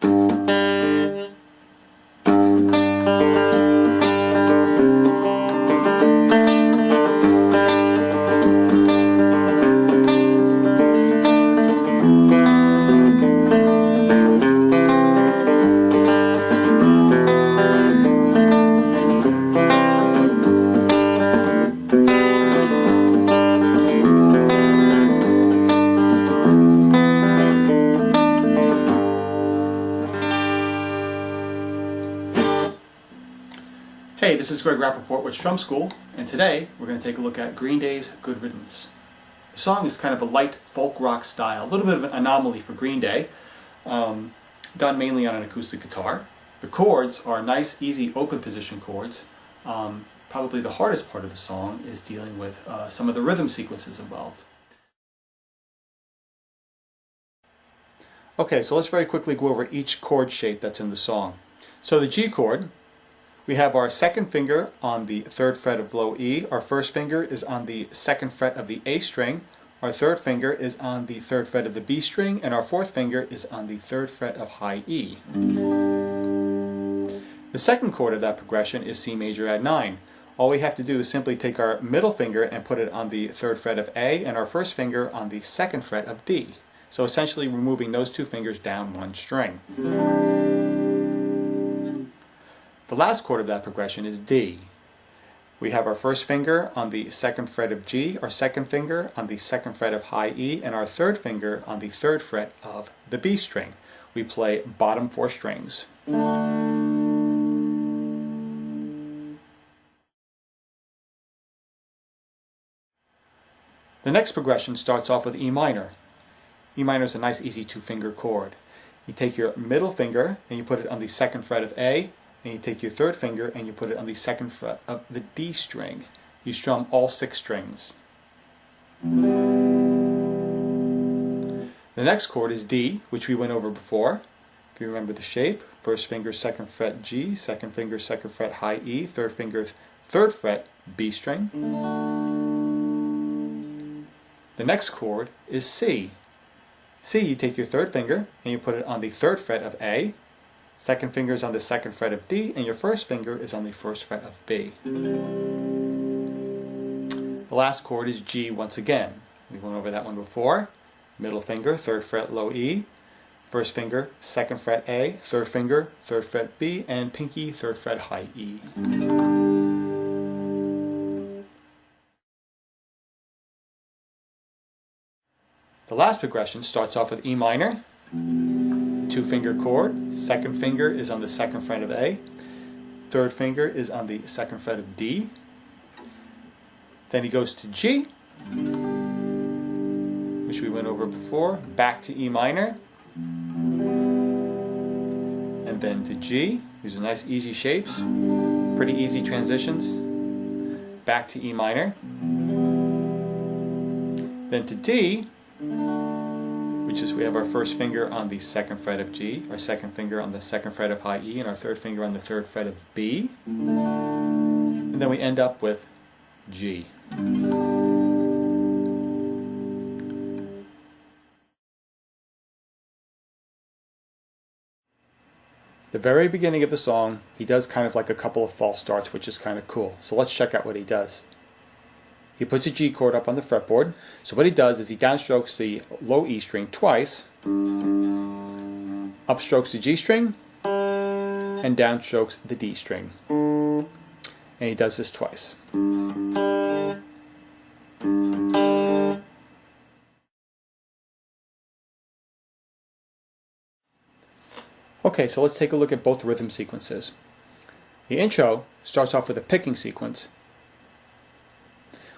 Hey, this is Greg Rapaport with StrumSchool, and today we're going to take a look at Green Day's Good Riddance. The song is kind of a light folk rock style, a little bit of an anomaly for Green Day, done mainly on an acoustic guitar. The chords are nice, easy, open position chords. Probably the hardest part of the song is dealing with some of the rhythm sequences involved. Okay, so let's very quickly go over each chord shape that's in the song. So the G chord, we have our second finger on the 3rd fret of low E, our first finger is on the 2nd fret of the A string, our third finger is on the 3rd fret of the B string, and our fourth finger is on the 3rd fret of high E. The second chord of that progression is C major add 9. All we have to do is simply take our middle finger and put it on the 3rd fret of A and our first finger on the 2nd fret of D. So essentially we're moving those two fingers down one string. The last chord of that progression is D. We have our first finger on the 2nd fret of G, our second finger on the 2nd fret of high E, and our third finger on the 3rd fret of the B string. We play bottom 4 strings. The next progression starts off with E minor. E minor is a nice easy 2-finger chord. You take your middle finger and you put it on the 2nd fret of A, and you take your third finger and you put it on the 2nd fret of the D string. You strum all 6 strings. The next chord is D, which we went over before. If you remember the shape, first finger 2nd fret G, second finger 2nd fret high E, third finger 3rd fret B string. The next chord is C. C, you take your third finger and you put it on the 3rd fret of A, second finger is on the 2nd fret of D, and your first finger is on the 1st fret of B. The last chord is G once again. We went over that one before. Middle finger, 3rd fret low E, first finger, 2nd fret A, third finger, 3rd fret B, and pinky, 3rd fret high E. The last progression starts off with E minor, 2-finger chord, second finger is on the 2nd fret of A, third finger is on the 2nd fret of D, then he goes to G, which we went over before, back to E minor, and then to G. These are nice easy shapes, pretty easy transitions, back to E minor, then to D, which is we have our first finger on the 2nd fret of G, our second finger on the 2nd fret of high E, and our third finger on the 3rd fret of B. And then we end up with G. The very beginning of the song, he does kind of like a couple of false starts, which is kind of cool. So let's check out what he does. He puts a G chord up on the fretboard. So what he does is he downstrokes the low E string twice, upstrokes the G string, and downstrokes the D string. And he does this twice. Okay, so let's take a look at both rhythm sequences. The intro starts off with a picking sequence.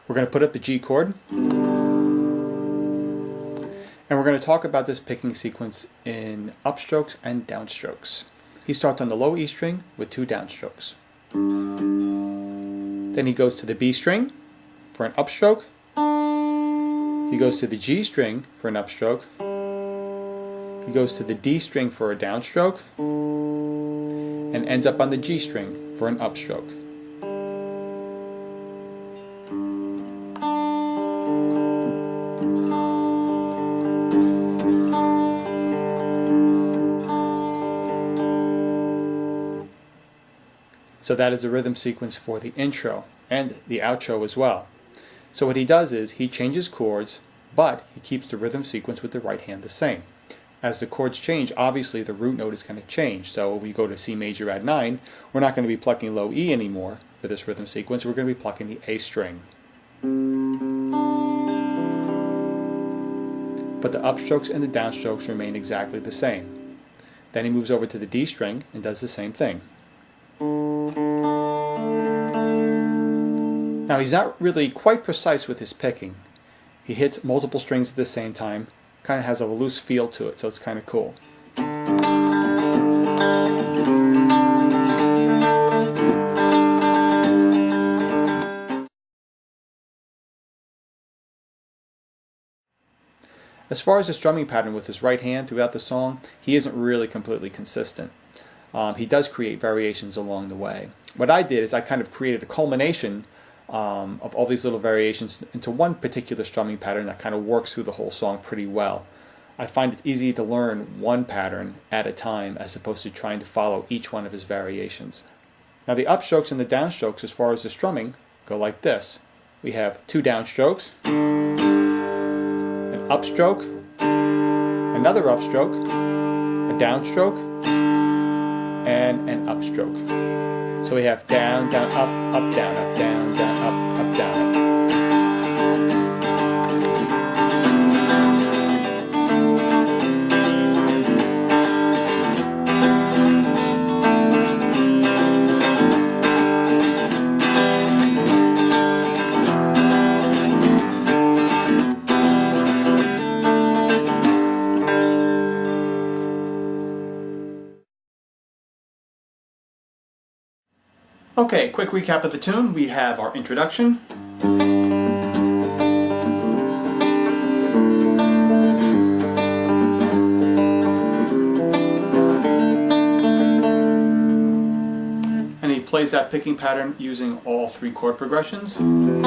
We're going to put up the G chord, and we're going to talk about this picking sequence in upstrokes and downstrokes. He starts on the low E string with 2 downstrokes. Then he goes to the B string for an upstroke. He goes to the G string for an upstroke. He goes to the D string for a downstroke, and ends up on the G string for an upstroke. So that is the rhythm sequence for the intro and the outro as well. So what he does is he changes chords, but he keeps the rhythm sequence with the right hand the same. As the chords change, obviously the root note is going to change. So when we go to C major add 9, we're not going to be plucking low E anymore for this rhythm sequence. We're going to be plucking the A string. But the upstrokes and the downstrokes remain exactly the same. Then he moves over to the D string and does the same thing. Now he's not really quite precise with his picking. He hits multiple strings at the same time, kind of has a loose feel to it, so it's kind of cool. As far as the strumming pattern with his right hand throughout the song, he isn't really completely consistent. He does create variations along the way. What I did is I kind of created a culmination of all these little variations into one particular strumming pattern that kind of works through the whole song pretty well. I find it easy to learn one pattern at a time as opposed to trying to follow each one of his variations. Now the upstrokes and the downstrokes as far as the strumming go like this. We have 2 downstrokes, an upstroke, another upstroke, a downstroke, and an upstroke. So we have down, down, up, down, up, down, down, up, down, up. Okay, quick recap of the tune. We have our introduction, and he plays that picking pattern using all 3 chord progressions. And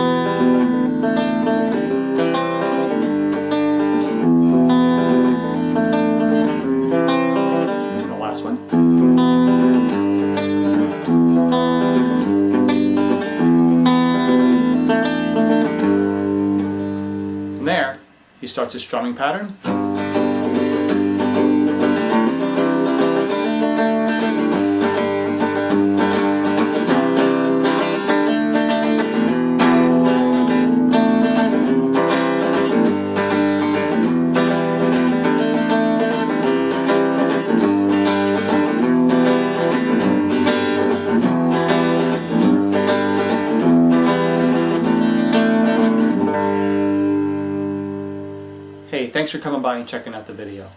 the last one. There, he starts his strumming pattern. Hey, thanks for coming by and checking out the video.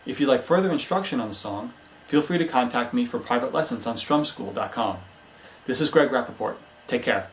If you'd like further instruction on the song, feel free to contact me for private lessons on StrumSchool.com. This is Greg Rapaport. Take care.